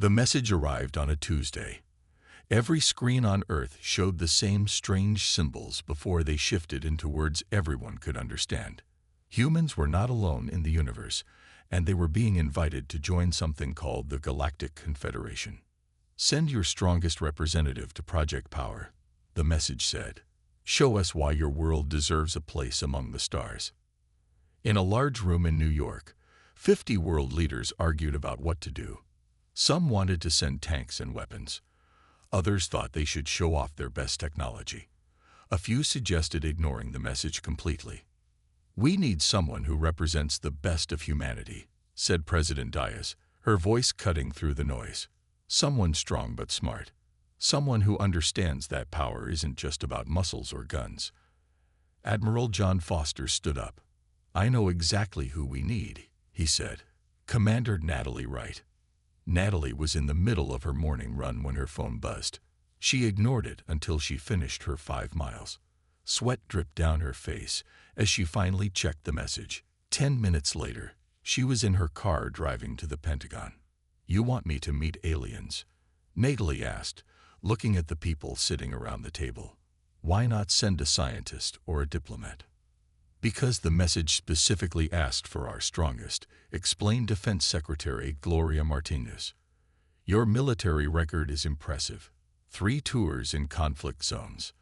The message arrived on a Tuesday. Every screen on Earth showed the same strange symbols before they shifted into words everyone could understand. Humans were not alone in the universe, and they were being invited to join something called the Galactic Confederation. Send your strongest representative to Project Power, the message said. Show us why your world deserves a place among the stars. In a large room in New York, 50 world leaders argued about what to do. Some wanted to send tanks and weapons. Others thought they should show off their best technology. A few suggested ignoring the message completely. "We need someone who represents the best of humanity," said President Diaz, her voice cutting through the noise. "Someone strong but smart. Someone who understands that power isn't just about muscles or guns." Admiral John Foster stood up. "I know exactly who we need," he said. "Commander Natalie Wright." Natalie was in the middle of her morning run when her phone buzzed. She ignored it until she finished her 5 miles. Sweat dripped down her face as she finally checked the message. 10 minutes later, she was in her car driving to the Pentagon. "You want me to meet aliens?" Natalie asked, looking at the people sitting around the table. "Why not send a scientist or a diplomat?" "Because the message specifically asked for our strongest," explained Defense Secretary Gloria Martinez. "Your military record is impressive. 3 tours in conflict zones.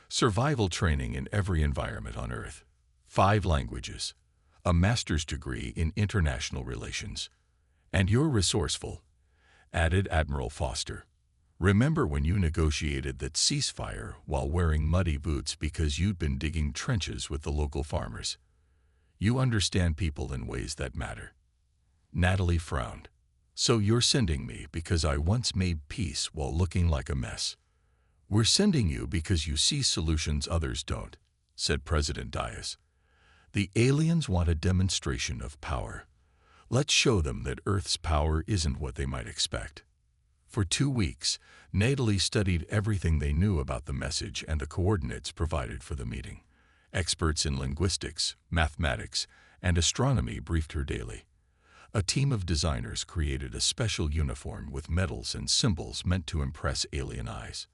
Survival training in every environment on Earth. 5 languages. A master's degree in international relations. And you're resourceful," added Admiral Foster. "Remember when you negotiated that ceasefire while wearing muddy boots because you'd been digging trenches with the local farmers? You understand people in ways that matter." Natalie frowned. "So you're sending me because I once made peace while looking like a mess?" "We're sending you because you see solutions others don't," said President Diaz. "The aliens want a demonstration of power. Let's show them that Earth's power isn't what they might expect." For 2 weeks, Natalie studied everything they knew about the message and the coordinates provided for the meeting. Experts in linguistics, mathematics, and astronomy briefed her daily. A team of designers created a special uniform with medals and symbols meant to impress alien eyes.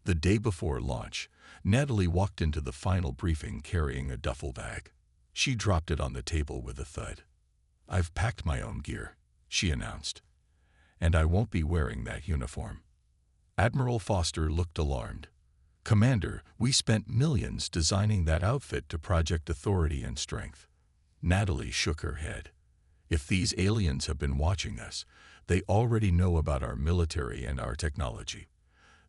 The day before launch, Natalie walked into the final briefing carrying a duffel bag. She dropped it on the table with a thud. "I've packed my own gear," she announced. "And I won't be wearing that uniform." Admiral Foster looked alarmed. "Commander, we spent millions designing that outfit to project authority and strength." Natalie shook her head. "If these aliens have been watching us, they already know about our military and our technology.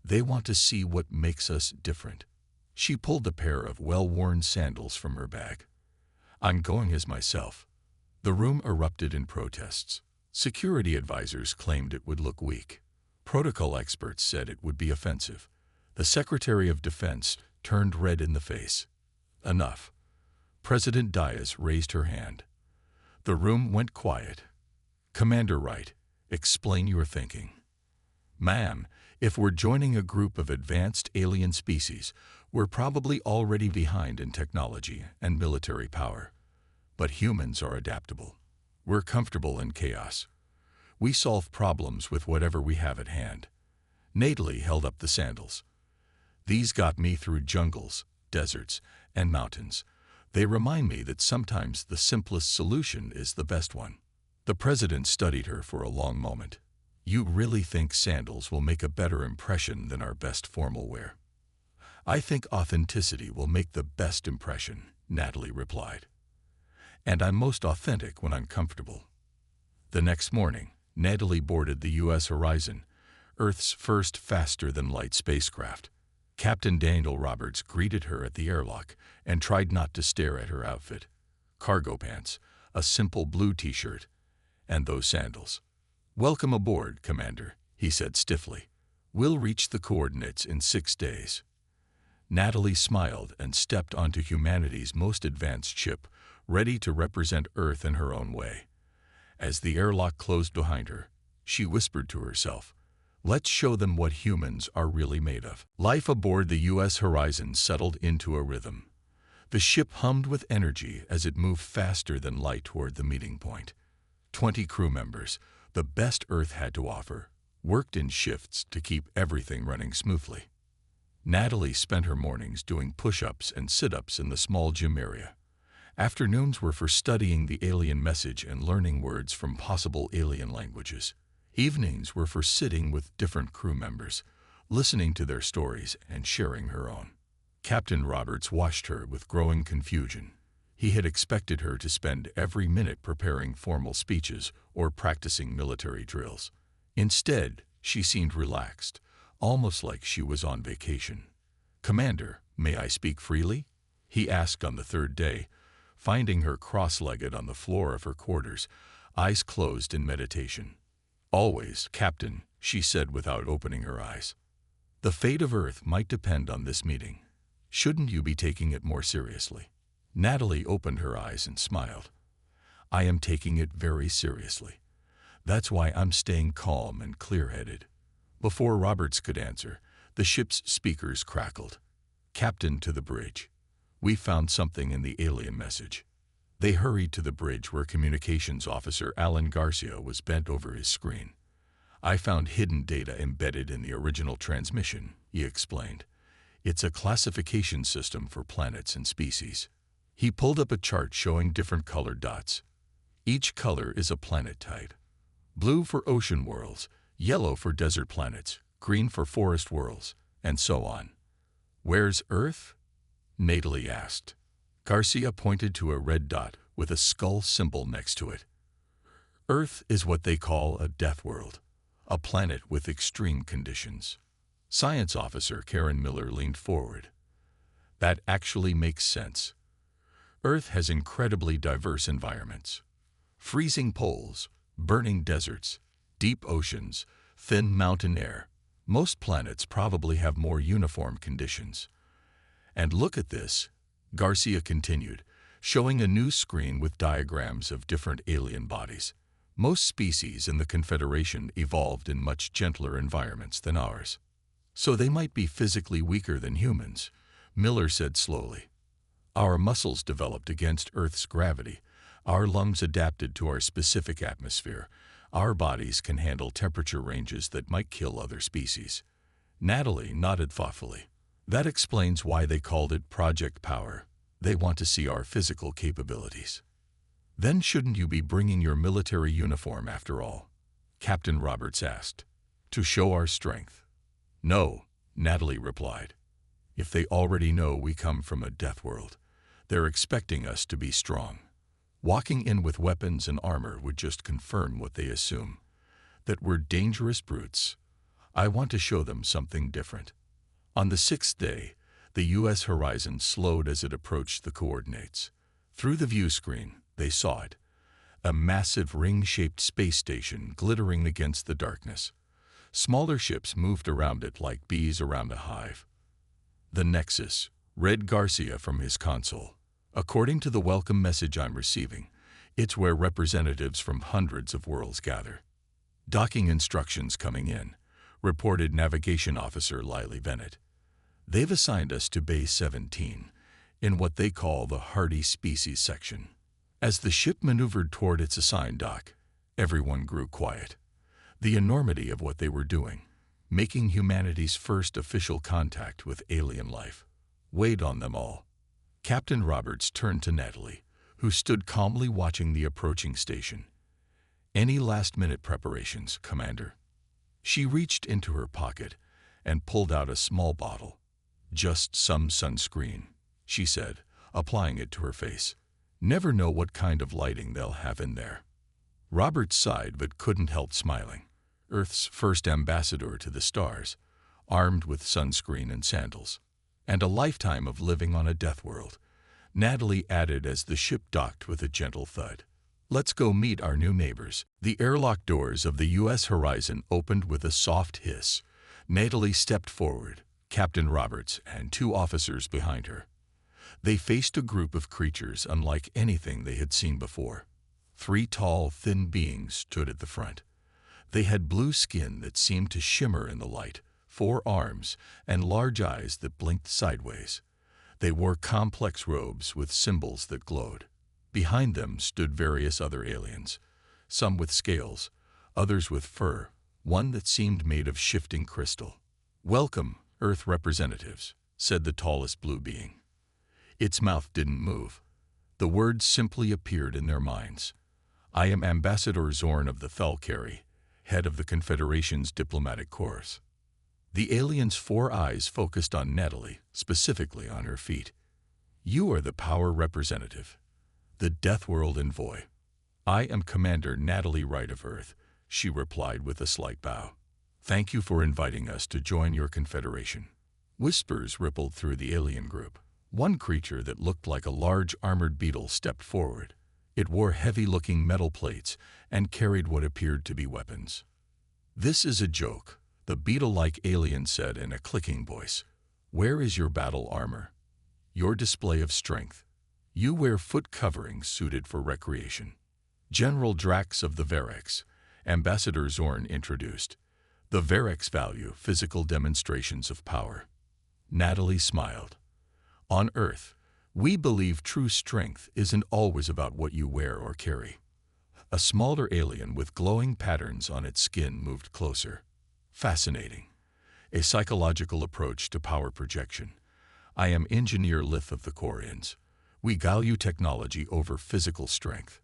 They want to see what makes us different." She pulled a pair of well-worn sandals from her bag. "I'm going as myself." The room erupted in protests. Security advisors claimed it would look weak. Protocol experts said it would be offensive. The Secretary of Defense turned red in the face. "Enough." President Diaz raised her hand. The room went quiet. "Commander Wright, explain your thinking." "Ma'am, if we're joining a group of advanced alien species, we're probably already behind in technology and military power. But humans are adaptable. We're comfortable in chaos. We solve problems with whatever we have at hand." Natalie held up the sandals. "These got me through jungles, deserts, and mountains. They remind me that sometimes the simplest solution is the best one." The president studied her for a long moment. "You really think sandals will make a better impression than our best formal wear?" "I think authenticity will make the best impression," Natalie replied. "And I'm most authentic when I'm comfortable." The next morning, Natalie boarded the U.S. Horizon, Earth's first faster-than-light spacecraft. Captain Daniel Roberts greeted her at the airlock and tried not to stare at her outfit. Cargo pants, a simple blue t-shirt, and those sandals. "Welcome aboard, Commander," he said stiffly. "We'll reach the coordinates in 6 days." Natalie smiled and stepped onto humanity's most advanced ship, ready to represent Earth in her own way. As the airlock closed behind her, she whispered to herself, "Let's show them what humans are really made of." Life aboard the U.S. Horizon settled into a rhythm. The ship hummed with energy as it moved faster than light toward the meeting point. 20 crew members, the best Earth had to offer, worked in shifts to keep everything running smoothly. Natalie spent her mornings doing push-ups and sit-ups in the small gym area. Afternoons were for studying the alien message and learning words from possible alien languages. Evenings were for sitting with different crew members, listening to their stories and sharing her own. Captain Roberts watched her with growing confusion. He had expected her to spend every minute preparing formal speeches or practicing military drills. Instead, she seemed relaxed, almost like she was on vacation. "Commander, may I speak freely?" he asked on the third day, finding her cross-legged on the floor of her quarters, eyes closed in meditation. "Always, Captain," she said without opening her eyes. "The fate of Earth might depend on this meeting. Shouldn't you be taking it more seriously?" Natalie opened her eyes and smiled. "I am taking it very seriously. That's why I'm staying calm and clear-headed." Before Roberts could answer, the ship's speakers crackled. "Captain, to the bridge. We found something in the alien message." They hurried to the bridge where Communications Officer Alan Garcia was bent over his screen. "I found hidden data embedded in the original transmission," he explained. "It's a classification system for planets and species." He pulled up a chart showing different colored dots. Each color is a planet type. Blue for ocean worlds, yellow for desert planets, green for forest worlds, and so on. "Where's Earth?" Natalie asked. Garcia pointed to a red dot with a skull symbol next to it. "Earth is what they call a death world, a planet with extreme conditions." Science Officer Karen Miller leaned forward. "That actually makes sense. Earth has incredibly diverse environments. Freezing poles, burning deserts, deep oceans, thin mountain air. Most planets probably have more uniform conditions. And look at this," Garcia continued, showing a new screen with diagrams of different alien bodies. "Most species in the Confederation evolved in much gentler environments than ours. So they might be physically weaker than humans," Miller said slowly. "Our muscles developed against Earth's gravity. Our lungs adapted to our specific atmosphere. Our bodies can handle temperature ranges that might kill other species." Natalie nodded thoughtfully. "That explains why they called it Project Power. They want to see our physical capabilities." "Then shouldn't you be bringing your military uniform after all?" Captain Roberts asked. "To show our strength." "No," Natalie replied. "If they already know we come from a death world, they're expecting us to be strong. Walking in with weapons and armor would just confirm what they assume, that we're dangerous brutes. I want to show them something different." On the sixth day, the U.S. horizon slowed as it approached the coordinates. Through the view screen, they saw it, a massive ring-shaped space station glittering against the darkness. Smaller ships moved around it like bees around a hive. "The Nexus," read Garcia from his console. "According to the welcome message I'm receiving, it's where representatives from hundreds of worlds gather." "Docking instructions coming in," reported Navigation Officer Lily Bennett. "They've assigned us to Bay 17, in what they call the Hardy Species section." As the ship maneuvered toward its assigned dock, everyone grew quiet. The enormity of what they were doing, making humanity's first official contact with alien life, weighed on them all. Captain Roberts turned to Natalie, who stood calmly watching the approaching station. "Any last-minute preparations, Commander?" She reached into her pocket and pulled out a small bottle. "Just some sunscreen," she said, applying it to her face. "Never know what kind of lighting they'll have in there." Roberts sighed but couldn't help smiling. Earth's first ambassador to the stars, armed with sunscreen and sandals. "And a lifetime of living on a death world," Natalie added as the ship docked with a gentle thud. "Let's go meet our new neighbors." The airlock doors of the U.S. horizon opened with a soft hiss. Natalie stepped forward, Captain Roberts and two officers behind her. They faced a group of creatures unlike anything they had seen before. Three tall, thin beings stood at the front. They had blue skin that seemed to shimmer in the light, 4 arms, and large eyes that blinked sideways. They wore complex robes with symbols that glowed. Behind them stood various other aliens, some with scales, others with fur, one that seemed made of shifting crystal. "Welcome, Earth representatives," said the tallest blue being. Its mouth didn't move. The words simply appeared in their minds. "I am Ambassador Zorn of the Thalkari, head of the Confederation's diplomatic corps." The alien's 4 eyes focused on Natalie, specifically on her feet. "You are the power representative, the Deathworld Envoy." "I am Commander Natalie Wright of Earth," she replied with a slight bow. "Thank you for inviting us to join your confederation." Whispers rippled through the alien group. One creature that looked like a large armored beetle stepped forward. It wore heavy-looking metal plates and carried what appeared to be weapons. "This is a joke," the beetle-like alien said in a clicking voice. "Where is your battle armor? Your display of strength? You wear foot coverings suited for recreation." "General Drax of the Verex," Ambassador Zorn introduced. "The Verex value physical demonstrations of power." Natalie smiled. "On Earth, we believe true strength isn't always about what you wear or carry." A smaller alien with glowing patterns on its skin moved closer. "Fascinating. A psychological approach to power projection. I am Engineer Lith of the Quarians. We value technology over physical strength."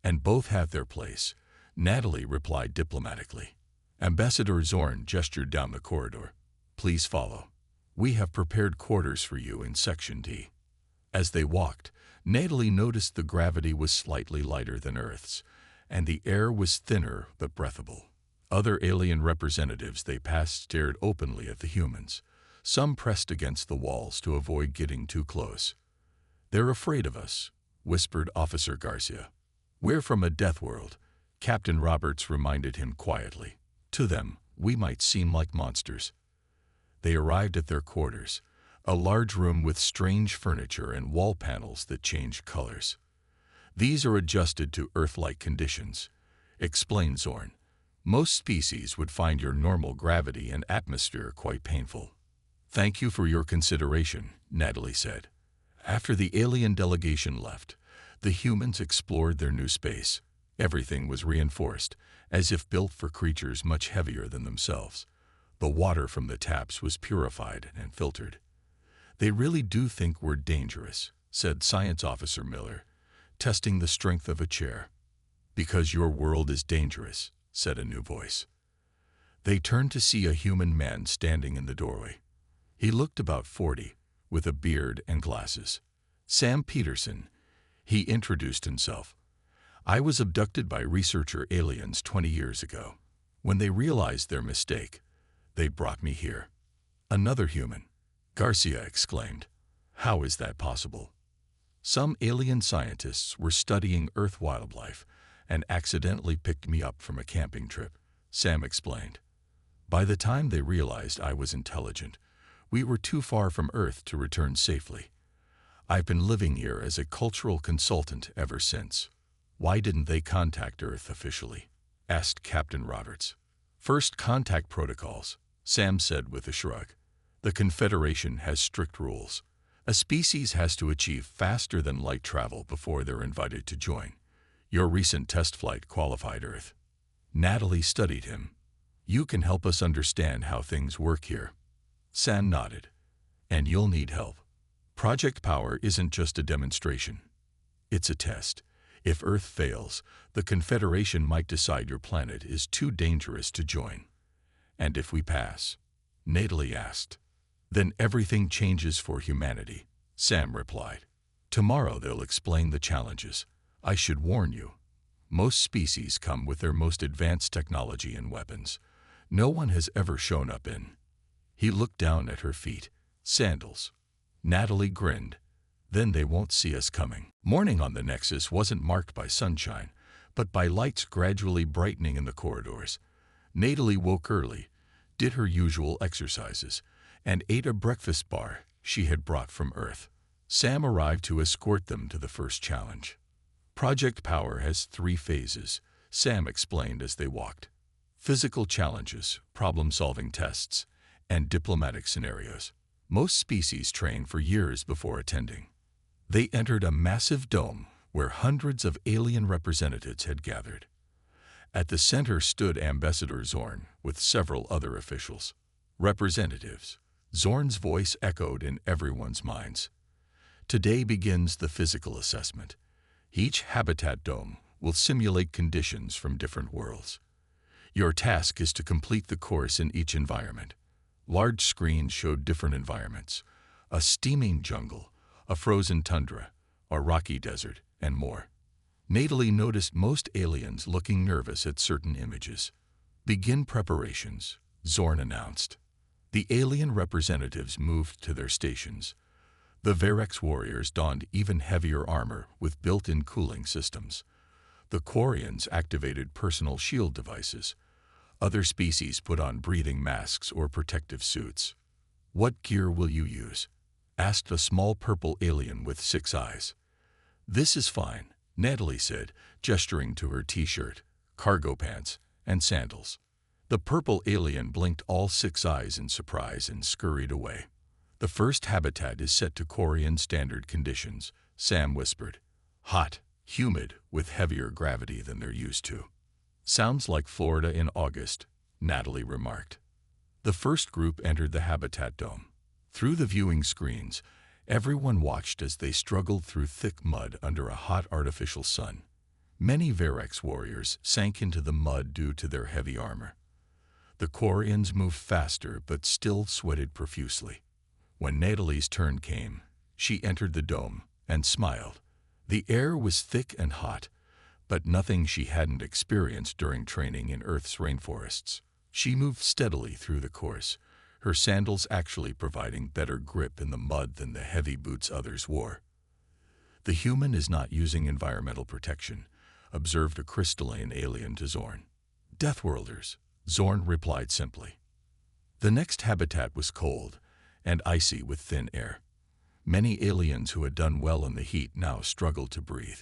"And both have their place," Natalie replied diplomatically. Ambassador Zorn gestured down the corridor. "Please follow. We have prepared quarters for you in Section D." As they walked, Natalie noticed the gravity was slightly lighter than Earth's, and the air was thinner but breathable. Other alien representatives they passed stared openly at the humans. Some pressed against the walls to avoid getting too close. "They're afraid of us," whispered Officer Garcia. "We're from a death world," Captain Roberts reminded him quietly. "To them, we might seem like monsters." They arrived at their quarters, a large room with strange furniture and wall panels that changed colors. "These are adjusted to Earth-like conditions," explained Zorn. "Most species would find your normal gravity and atmosphere quite painful." "Thank you for your consideration," Natalie said. After the alien delegation left, the humans explored their new space. Everything was reinforced, as if built for creatures much heavier than themselves. The water from the taps was purified and filtered. "They really do think we're dangerous," said Science Officer Miller, testing the strength of a chair. "Because your world is dangerous," said a new voice. They turned to see a human man standing in the doorway. He looked about 40, with a beard and glasses. "Sam Peterson," he introduced himself. "I was abducted by researcher aliens 20 years ago. When they realized their mistake, they brought me here." "Another human," Garcia exclaimed. "How is that possible?" "Some alien scientists were studying Earth wildlife and accidentally picked me up from a camping trip," Sam explained. "By the time they realized I was intelligent, we were too far from Earth to return safely. I've been living here as a cultural consultant ever since." "Why didn't they contact Earth officially?" asked Captain Roberts. "First contact protocols," Sam said with a shrug. "The Confederation has strict rules. A species has to achieve faster than light travel before they're invited to join. Your recent test flight qualified Earth." Natalie studied him. "You can help us understand how things work here." Sam nodded. "And you'll need help. Project Power isn't just a demonstration. It's a test. If Earth fails, the Confederation might decide your planet is too dangerous to join." "And if we pass?" Natalie asked. "Then everything changes for humanity," Sam replied. "Tomorrow they'll explain the challenges. I should warn you. Most species come with their most advanced technology and weapons. No one has ever shown up in." He looked down at her feet. "Sandals." Natalie grinned. "Then they won't see us coming." Morning on the Nexus wasn't marked by sunshine, but by lights gradually brightening in the corridors. Natalie woke early, did her usual exercises, and ate a breakfast bar she had brought from Earth. Sam arrived to escort them to the first challenge. Project Power has 3 phases, Sam explained as they walked. Physical challenges, problem-solving tests, and diplomatic scenarios. Most species train for years before attending. They entered a massive dome where hundreds of alien representatives had gathered. At the center stood Ambassador Zorn with several other officials. Representatives. Zorn's voice echoed in everyone's minds. Today begins the physical assessment. Each habitat dome will simulate conditions from different worlds. Your task is to complete the course in each environment. Large screens showed different environments: a steaming jungle, a frozen tundra, a rocky desert, and more. Natalie noticed most aliens looking nervous at certain images. Begin preparations, Zorn announced. The alien representatives moved to their stations. The Verex warriors donned even heavier armor with built-in cooling systems. The Quarians activated personal shield devices. Other species put on breathing masks or protective suits. "What gear will you use?" asked a small purple alien with 6 eyes. "This is fine," Natalie said, gesturing to her t-shirt, cargo pants, and sandals. The purple alien blinked all 6 eyes in surprise and scurried away. "The first habitat is set to Quarian standard conditions," Sam whispered. "Hot, humid, with heavier gravity than they're used to." "Sounds like Florida in August," Natalie remarked. The first group entered the habitat dome. Through the viewing screens, everyone watched as they struggled through thick mud under a hot artificial sun. Many Verex warriors sank into the mud due to their heavy armor. The Quarians moved faster but still sweated profusely. When Natalie's turn came, she entered the dome and smiled. The air was thick and hot, but nothing she hadn't experienced during training in Earth's rainforests. She moved steadily through the course, her sandals actually providing better grip in the mud than the heavy boots others wore. "The human is not using environmental protection," observed a crystalline alien to Zorn. "Deathworlders," Zorn replied simply. The next habitat was cold and icy with thin air. Many aliens who had done well in the heat now struggled to breathe.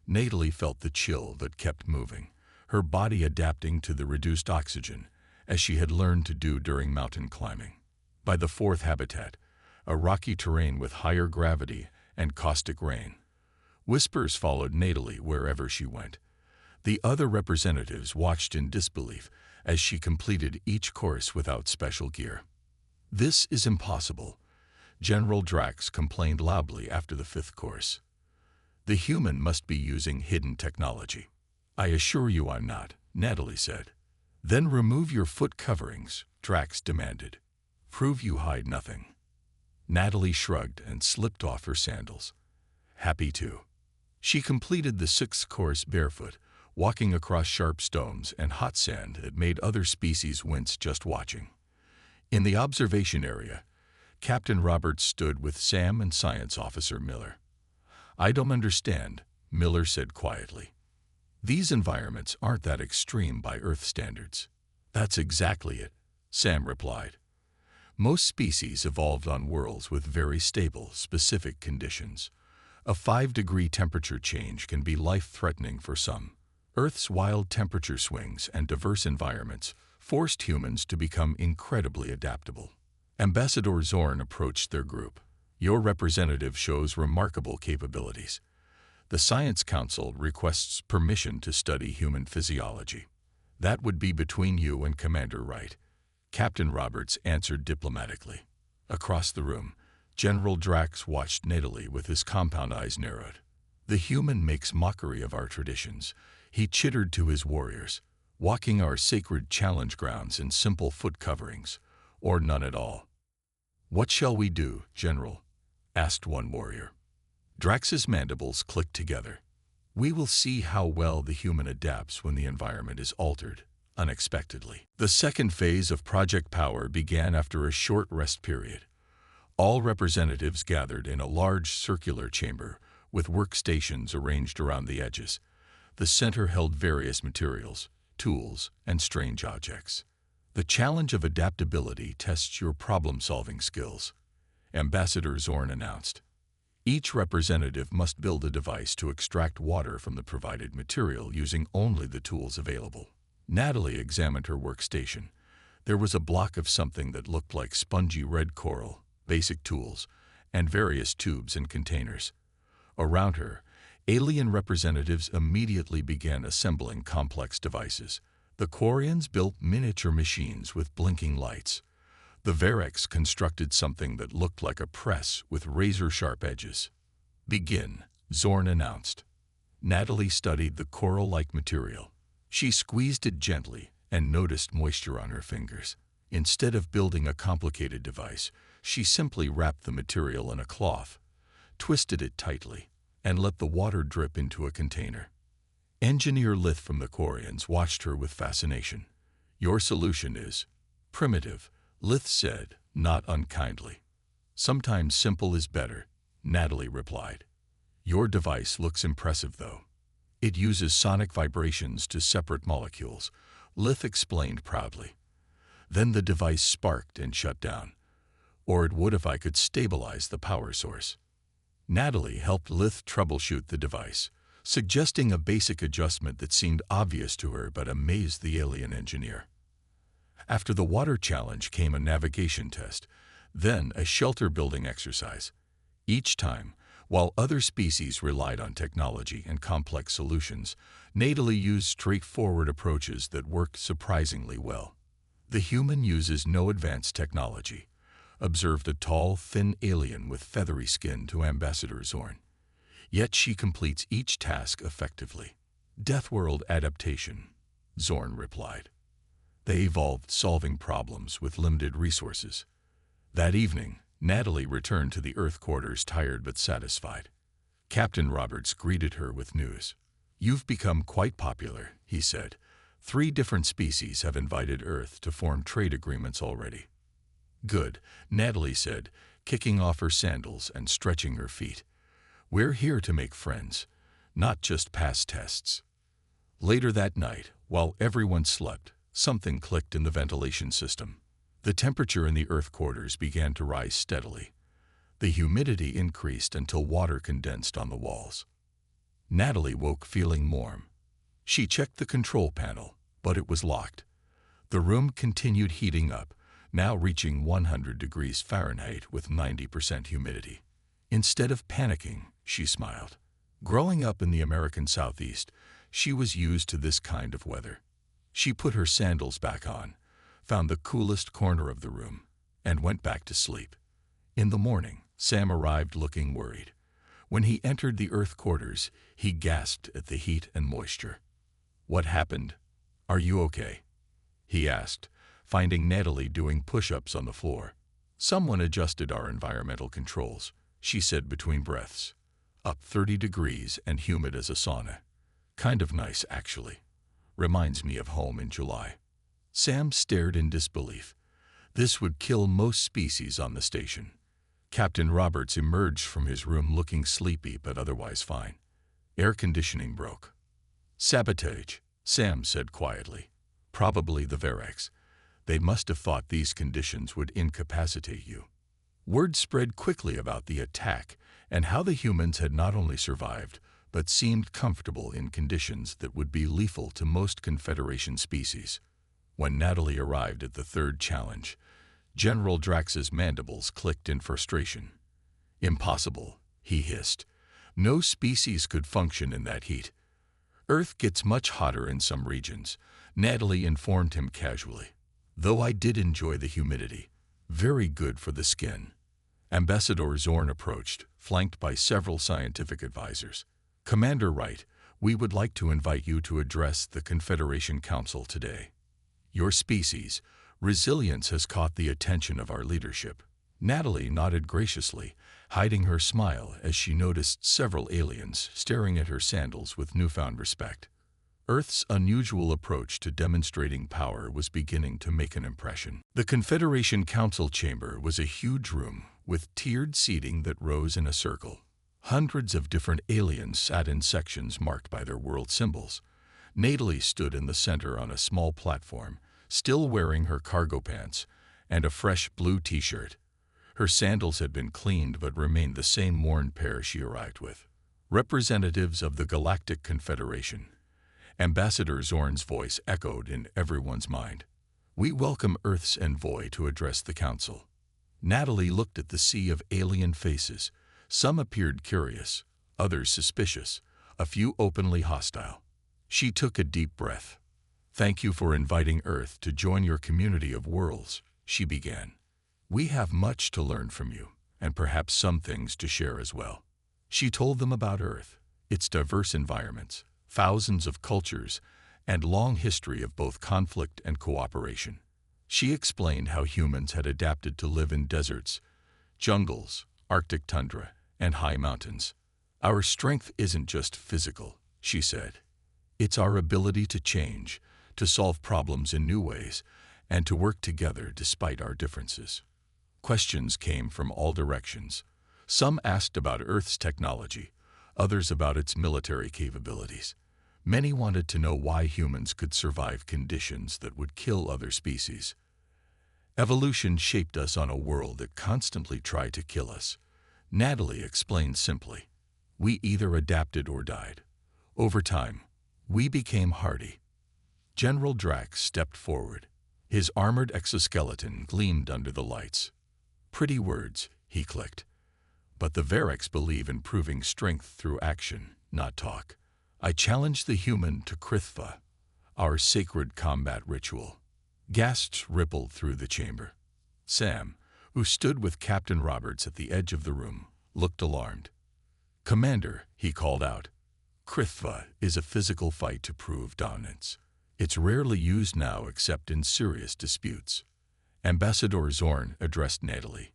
Natalie felt the chill but kept moving, her body adapting to the reduced oxygen, as she had learned to do during mountain climbing. By the fourth habitat, a rocky terrain with higher gravity and caustic rain, whispers followed Natalie wherever she went. The other representatives watched in disbelief as she completed each course without special gear. "This is impossible," General Drax complained loudly after the 5th course. "The human must be using hidden technology." "I assure you I'm not," Natalie said. "Then remove your foot coverings," Drax demanded. "Prove you hide nothing." Natalie shrugged and slipped off her sandals. Happy to. She completed the 6th course barefoot, walking across sharp stones and hot sand that made other species wince just watching. In the observation area, Captain Roberts stood with Sam and Science Officer Miller. "I don't understand," Miller said quietly. "These environments aren't that extreme by Earth standards." "That's exactly it," Sam replied. "Most species evolved on worlds with very stable, specific conditions. A 5-degree temperature change can be life-threatening for some. Earth's wild temperature swings and diverse environments forced humans to become incredibly adaptable." Ambassador Zorn approached their group. "Your representative shows remarkable capabilities. The Science Council requests permission to study human physiology." "That would be between you and Commander Wright," Captain Roberts answered diplomatically. Across the room, General Drax watched Natalie with his compound eyes narrowed. "The human makes mockery of our traditions," he chittered to his warriors, "walking our sacred challenge grounds in simple foot coverings, or none at all." "What shall we do, General?" asked one warrior. Drax's mandibles clicked together. "We will see how well the human adapts when the environment is altered, unexpectedly." The second phase of Project Power began after a short rest period. All representatives gathered in a large circular chamber with workstations arranged around the edges. The center held various materials, tools, and strange objects. "The challenge of adaptability tests your problem-solving skills," Ambassador Zorn announced. "Each representative must build a device to extract water from the provided material using only the tools available." Natalie examined her workstation. There was a block of something that looked like spongy red coral, basic tools, and various tubes and containers. Around her, Alien representatives immediately began assembling complex devices. The Quarians built miniature machines with blinking lights. The Varex constructed something that looked like a press with razor-sharp edges. "Begin," Zorn announced. Natalie studied the coral-like material. She squeezed it gently and noticed moisture on her fingers. Instead of building a complicated device, she simply wrapped the material in a cloth, twisted it tightly, and let the water drip into a container. Engineer Lith from the Quarians watched her with fascination. "Your solution is primitive," Lith said, not unkindly. "Sometimes simple is better," Natalie replied. "Your device looks impressive, though. It uses sonic vibrations to separate molecules," Lith explained proudly. "Then the device sparked and shut down. Or it would if I could stabilize the power source." Natalie helped Lith troubleshoot the device, suggesting a basic adjustment that seemed obvious to her but amazed the alien engineer. After the water challenge came a navigation test, then a shelter-building exercise. Each time, while other species relied on technology and complex solutions, Natalie used straightforward approaches that worked surprisingly well. "The human uses no advanced technology," observed a tall, thin alien with feathery skin to Ambassador Zorn. "Yet she completes each task effectively." "Deathworld adaptation," Zorn replied. "They evolved solving problems with limited resources." That evening, Natalie returned to the Earth quarters tired but satisfied. Captain Roberts greeted her with news. "You've become quite popular," he said. "3 different species have invited Earth to form trade agreements already." "Good," Natalie said, kicking off her sandals and stretching her feet. "We're here to make friends, not just pass tests." Later that night, while everyone slept, something clicked in the ventilation system. The temperature in the Earth quarters began to rise steadily. The humidity increased until water condensed on the walls. Natalie woke feeling warm. She checked the control panel, but it was locked. The room continued heating up, now reaching 100 degrees Fahrenheit with 90% humidity. Instead of panicking, she smiled. Growing up in the American Southeast, she was used to this kind of weather. She put her sandals back on, found the coolest corner of the room, and went back to sleep. In the morning, Sam arrived looking worried. When he entered the Earth quarters, he gasped at the heat and moisture. "What happened? Are you okay?" he asked, finding Natalie doing push-ups on the floor. "Someone adjusted our environmental controls," she said between breaths. "Up 30 degrees and humid as a sauna. Kind of nice, actually. Reminds me of home in July." Sam stared in disbelief. This would kill most species on the station. Captain Roberts emerged from his room looking sleepy but otherwise fine. "Air conditioning broke." "Sabotage," Sam said quietly. "Probably the Varex. They must have thought these conditions would incapacitate you." Word spread quickly about the attack and how the humans had not only survived, but seemed comfortable in conditions that would be lethal to most Confederation species. When Natalie arrived at the 3rd challenge, General Drax's mandibles clicked in frustration. "Impossible," he hissed. "No species could function in that heat." "Earth gets much hotter in some regions," Natalie informed him casually. "Though I did enjoy the humidity. Very good for the skin." Ambassador Zorn approached, flanked by several scientific advisors. "Commander Wright, we would like to invite you to address the Confederation Council today. Your species, resilience, has caught the attention of our leadership." Natalie nodded graciously, hiding her smile as she noticed several aliens staring at her sandals with newfound respect. Earth's unusual approach to demonstrating power was beginning to make an impression. The Confederation Council chamber was a huge room with tiered seating that rose in a circle. Hundreds of different aliens sat in sections marked by their world symbols. Natalie stood in the center on a small platform, still wearing her cargo pants and a fresh blue t-shirt. Her sandals had been cleaned but remained the same worn pair she arrived with. "Representatives of the Galactic Confederation," Ambassador Zorn's voice echoed in everyone's mind. "We welcome Earth's envoy to address the council." Natalie looked at the sea of alien faces. Some appeared curious, others suspicious, a few openly hostile. She took a deep breath. "Thank you for inviting Earth to join your community of worlds," she began. "We have much to learn from you, and perhaps some things to share as well." She told them about Earth, its diverse environments, thousands of cultures, and long history of both conflict and cooperation. She explained how humans had adapted to live in deserts, jungles, Arctic tundra, and high mountains. "Our strength isn't just physical," she said. "It's our ability to change, to solve problems in new ways, and to work together despite our differences." Questions came from all directions. Some asked about Earth's technology, others about its military capabilities. Many wanted to know why humans could survive conditions that would kill other species. "Evolution shaped us on a world that constantly tried to kill us," Natalie explained simply. "We either adapted or died. Over time, we became hardy." General Drax stepped forward. His armored exoskeleton gleamed under the lights. "Pretty words," he clicked. "But the Variks believe in proving strength through action, not talk. I challenge the human to Krithva, our sacred combat ritual." Gasps rippled through the chamber. Sam, who stood with Captain Roberts at the edge of the room, looked alarmed. "Commander," he called out, "Krithva is a physical fight to prove dominance. It's rarely used now except in serious disputes." Ambassador Zorn addressed Natalie.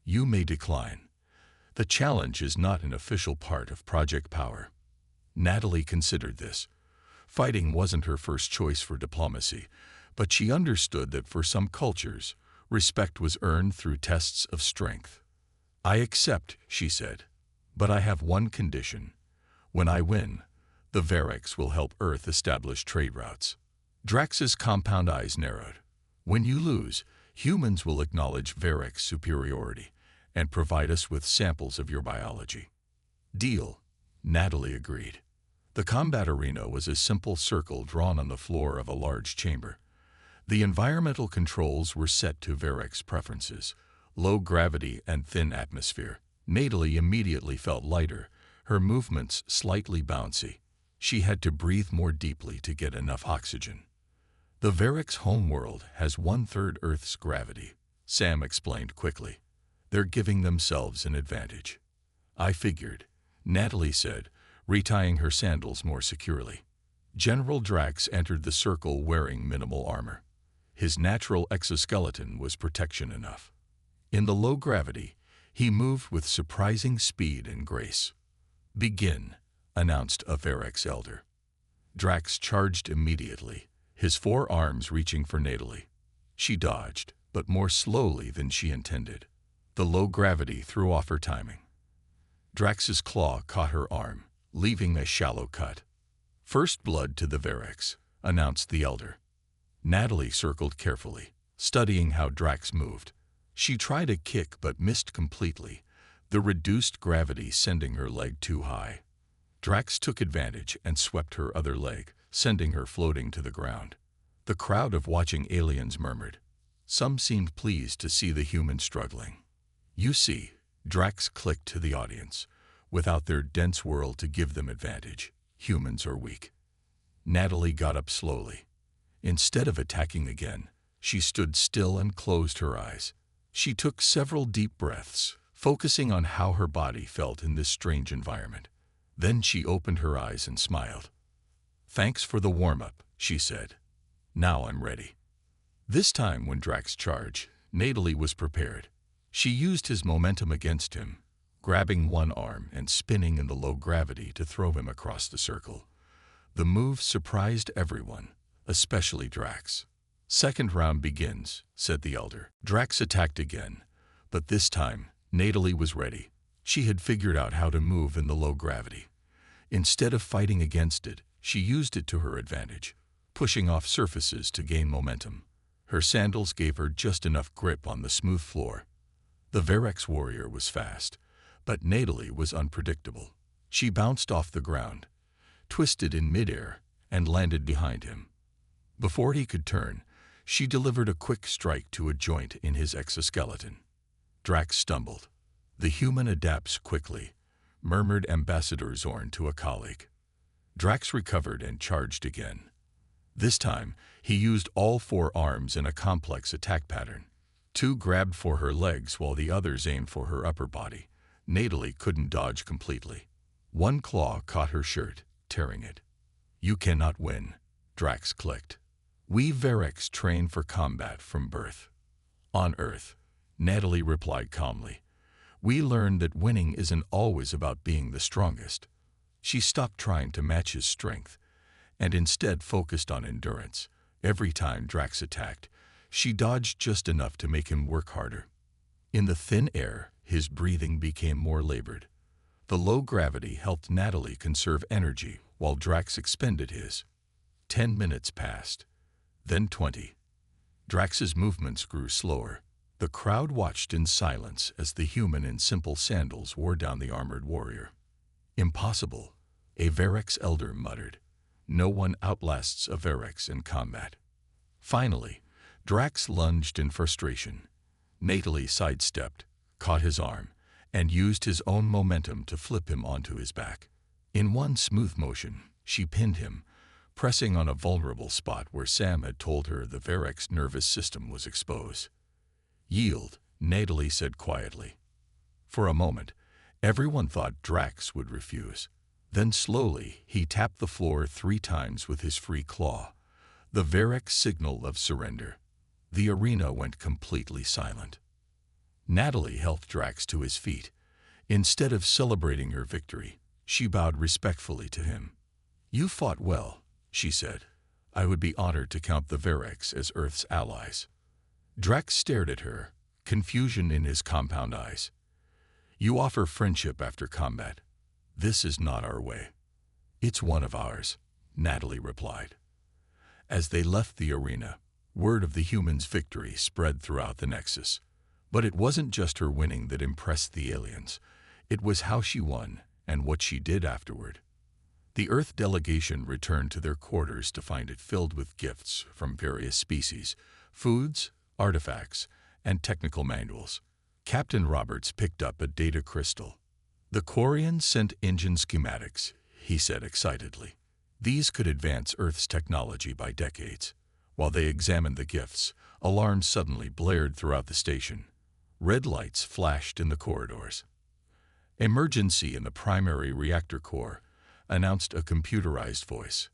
"You may decline. The challenge is not an official part of Project Power." Natalie considered this. Fighting wasn't her first choice for diplomacy, but she understood that for some cultures, respect was earned through tests of strength. "I accept," she said, "but I have one condition. When I win, the Variks will help Earth establish trade routes." Drax's compound eyes narrowed. "When you lose, humans will acknowledge Variks' superiority and provide us with samples of your biology." "Deal," Natalie agreed. The combat arena was a simple circle drawn on the floor of a large chamber. The environmental controls were set to Variks' preferences: low gravity and thin atmosphere. Natalie immediately felt lighter, her movements slightly bouncy. She had to breathe more deeply to get enough oxygen. "The Variks' homeworld has 1/3 Earth's gravity," Sam explained quickly. "They're giving themselves an advantage." "I figured," Natalie said, retying her sandals more securely. General Drax entered the circle wearing minimal armor. His natural exoskeleton was protection enough. In the low gravity, he moved with surprising speed and grace. "Begin," announced a Variks elder. Drax charged immediately, his forearms reaching for Natalie. She dodged, but more slowly than she intended. The low gravity threw off her timing. Drax's claw caught her arm, leaving a shallow cut. "First blood to the Variks," announced the elder. Natalie circled carefully, studying how Drax moved. She tried a kick but missed completely, the reduced gravity sending her leg too high. Drax took advantage and swept her other leg, sending her floating to the ground. The crowd of watching aliens murmured. Some seemed pleased to see the human struggling. "You see," Drax clicked to the audience, "without their dense world to give them advantage, humans are weak." Natalie got up slowly. Instead of attacking again, she stood still and closed her eyes. She took several deep breaths, focusing on how her body felt in this strange environment. Then she opened her eyes and smiled. "Thanks for the warm-up," she said. "Now I'm ready." This time when Drax charged, Natalie was prepared. She used his momentum against him, grabbing one arm and spinning in the low gravity to throw him across the circle. The move surprised everyone, especially Drax. "Second round begins," said the elder. Drax attacked again, but this time Natalie was ready. She had figured out how to move in the low gravity. Instead of fighting against it, she used it to her advantage, pushing off surfaces to gain momentum. Her sandals gave her just enough grip on the smooth floor. The Variks warrior was fast, but Natalie was unpredictable. She bounced off the ground, twisted in midair, and landed behind him. Before he could turn, she delivered a quick strike to a joint in his exoskeleton. Drax stumbled. "The human adapts quickly," murmured Ambassador Zorn to a colleague. Drax recovered and charged again. This time, he used all 4 arms in a complex attack pattern. 2 grabbed for her legs while the others aimed for her upper body. Natalie couldn't dodge completely. One claw caught her shirt, tearing it. "You cannot win," Drax clicked. "We Varex train for combat from birth." "On Earth," Natalie replied calmly. "We learned that winning isn't always about being the strongest." She stopped trying to match his strength and instead focused on endurance. Every time Drax attacked, she dodged just enough to make him work harder. In the thin air, his breathing became more labored. The low gravity helped Natalie conserve energy while Drax expended his. 10 minutes passed, then 20. Drax's movements grew slower. The crowd watched in silence as the human in simple sandals wore down the armored warrior. "Impossible," a Varex elder muttered. "No one outlasts a Varex in combat." Finally, Drax lunged in frustration. Natalie sidestepped, caught his arm, and used his own momentum to flip him onto his back. In one smooth motion, she pinned him, pressing on a vulnerable spot where Sam had told her the Varex nervous system was exposed. "Yield," Natalie said quietly. For a moment, everyone thought Drax would refuse. Then slowly, he tapped the floor 3 times with his free claw, the Varex signal of surrender. The arena went completely silent. Natalie helped Drax to his feet. Instead of celebrating her victory, she bowed respectfully to him. "You fought well," she said. "I would be honored to count the Varex as Earth's allies." Drax stared at her, confusion in his compound eyes. "You offer friendship after combat. This is not our way." "It's one of ours," Natalie replied. As they left the arena, word of the humans' victory spread throughout the Nexus. But it wasn't just her winning that impressed the aliens. It was how she won and what she did afterward. The Earth delegation returned to their quarters to find it filled with gifts from various species, foods, artifacts, and technical manuals. Captain Roberts picked up a data crystal. "The Quarians sent engine schematics," he said excitedly. "These could advance Earth's technology by decades." While they examined the gifts, alarms suddenly blared throughout the station. Red lights flashed in the corridors. "Emergency in the primary reactor core," announced a computerized voice.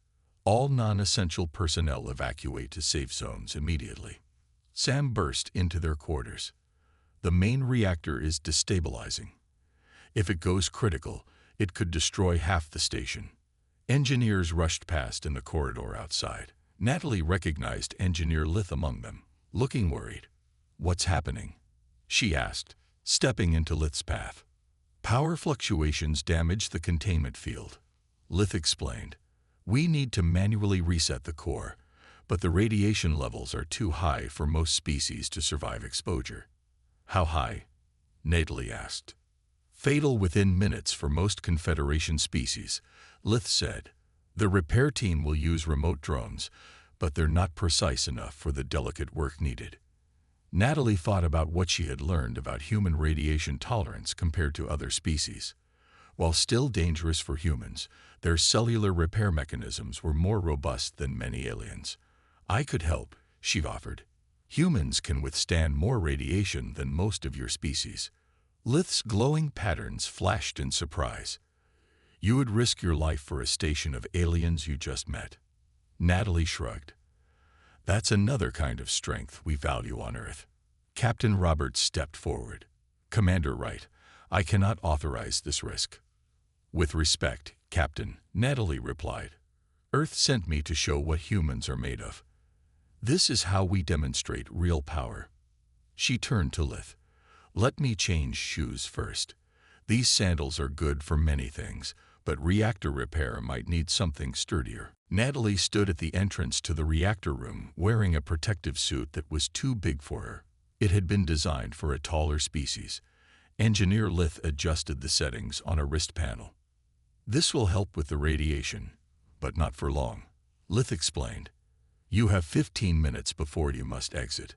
"All non-essential personnel evacuate to safe zones immediately." Sam burst into their quarters. "The main reactor is destabilizing. If it goes critical, it could destroy half the station." Engineers rushed past in the corridor outside. Natalie recognized Engineer Lith among them, looking worried. "What's happening?" she asked, stepping into Lith's path. "Power fluctuations damage the containment field," Lith explained. "We need to manually reset the core, but the radiation levels are too high for most species to survive exposure." "How high?" Natalie asked. "Fatal within minutes for most Confederation species," Lith said. "The repair team will use remote drones, but they're not precise enough for the delicate work needed." Natalie thought about what she had learned about human radiation tolerance compared to other species. While still dangerous for humans, their cellular repair mechanisms were more robust than many aliens. "I could help," she offered. "Humans can withstand more radiation than most of your species." Lith's glowing patterns flashed in surprise. "You would risk your life for a station of aliens you just met?" Natalie shrugged. "That's another kind of strength we value on Earth." Captain Roberts stepped forward. "Commander Wright, I cannot authorize this risk." "With respect, Captain," Natalie replied. "Earth sent me to show what humans are made of. This is how we demonstrate real power." She turned to Lith. "Let me change shoes first. These sandals are good for many things, but reactor repair might need something sturdier." Natalie stood at the entrance to the reactor room wearing a protective suit that was too big for her. It had been designed for a taller species. Engineer Lith adjusted the settings on a wrist panel. "This will help with the radiation, but not for long," Lith explained. "You have 15 minutes before you must exit."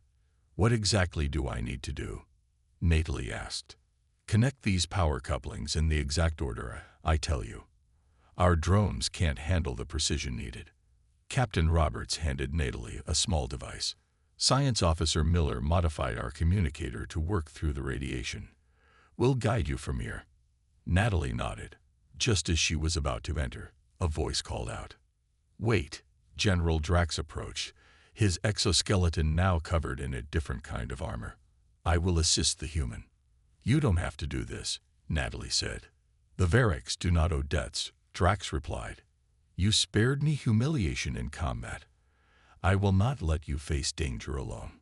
"What exactly do I need to do?" Natalie asked. "Connect these power couplings in the exact order I tell you." Our drones can't handle the precision needed. Captain Roberts handed Natalie a small device. Science Officer Miller modified our communicator to work through the radiation. We'll guide you from here. Natalie nodded. Just as she was about to enter, a voice called out. Wait. General Drax approached, his exoskeleton now covered in a different kind of armor. I will assist the human. You don't have to do this, Natalie said. The Variks do not owe debts, Drax replied. You spared me humiliation in combat. I will not let you face danger alone.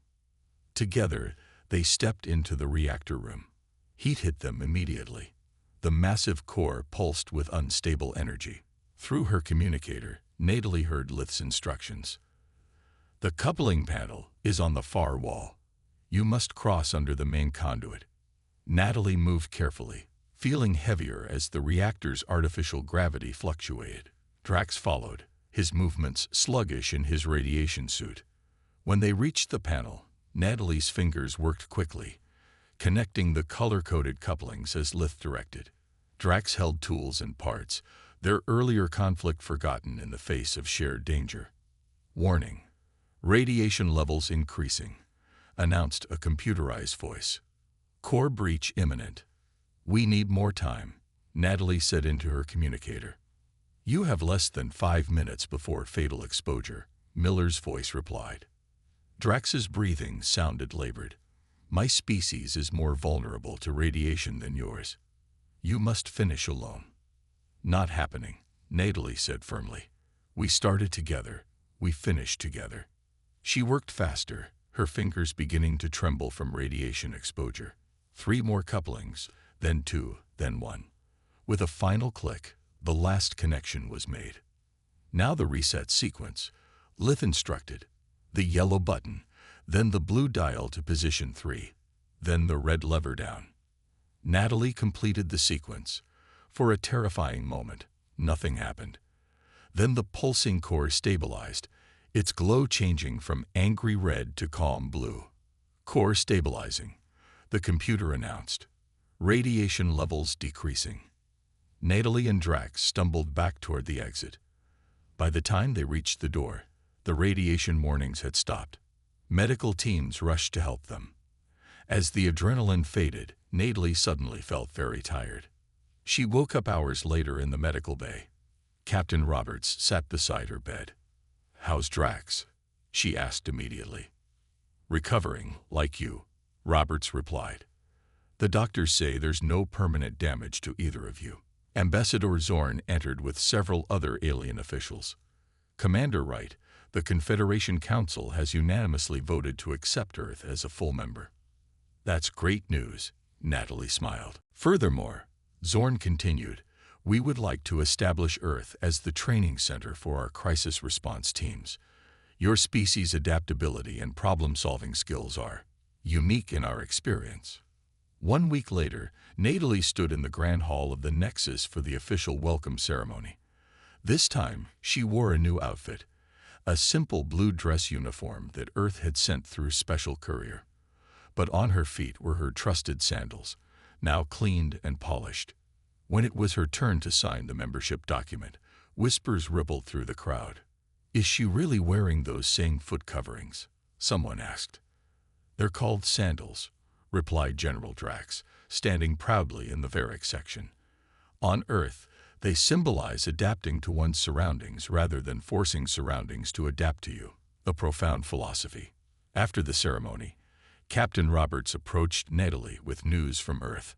Together, they stepped into the reactor room. Heat hit them immediately. The massive core pulsed with unstable energy. Through her communicator, Natalie heard Lith's instructions. The coupling panel is on the far wall. You must cross under the main conduit. Natalie moved carefully, feeling heavier as the reactor's artificial gravity fluctuated. Drax followed, his movements sluggish in his radiation suit. When they reached the panel, Natalie's fingers worked quickly, connecting the color-coded couplings as Lith directed. Drax held tools and parts, their earlier conflict forgotten in the face of shared danger. Warning. Radiation levels increasing, announced a computerized voice. Core breach imminent. We need more time, Natalie said into her communicator. You have less than 5 minutes before fatal exposure, Miller's voice replied. Drax's breathing sounded labored. My species is more vulnerable to radiation than yours. You must finish alone. Not happening, Natalie said firmly. We started together, we finished together. She worked faster, her fingers beginning to tremble from radiation exposure. 3 more couplings, then 2, then 1. With a final click, the last connection was made. Now the reset sequence. Lith instructed. The yellow button, then the blue dial to position 3, then the red lever down. Natalie completed the sequence. For a terrifying moment, nothing happened. Then the pulsing core stabilized, its glow changing from angry red to calm blue. Core stabilizing, the computer announced. Radiation levels decreasing. Natalie and Drax stumbled back toward the exit. By the time they reached the door, the radiation warnings had stopped. Medical teams rushed to help them. As the adrenaline faded, Natalie suddenly felt very tired. She woke up hours later in the medical bay. Captain Roberts sat beside her bed. How's Drax? She asked immediately. Recovering, like you, Roberts replied. The doctors say there's no permanent damage to either of you. Ambassador Zorn entered with several other alien officials. Commander Wright, the Confederation Council has unanimously voted to accept Earth as a full member. That's great news, Natalie smiled. Furthermore, Zorn continued, we would like to establish Earth as the training center for our crisis response teams. Your species' adaptability and problem-solving skills are unique in our experience. 1 week later, Natalie stood in the Grand Hall of the Nexus for the official welcome ceremony. This time, she wore a new outfit, a simple blue dress uniform that Earth had sent through special courier. But on her feet were her trusted sandals, now cleaned and polished. When it was her turn to sign the membership document, whispers rippled through the crowd. Is she really wearing those same foot coverings? Someone asked. They're called sandals, replied General Drax, standing proudly in the Varik section. On Earth, they symbolize adapting to one's surroundings rather than forcing surroundings to adapt to you. A profound philosophy. After the ceremony, Captain Roberts approached Natalie with news from Earth.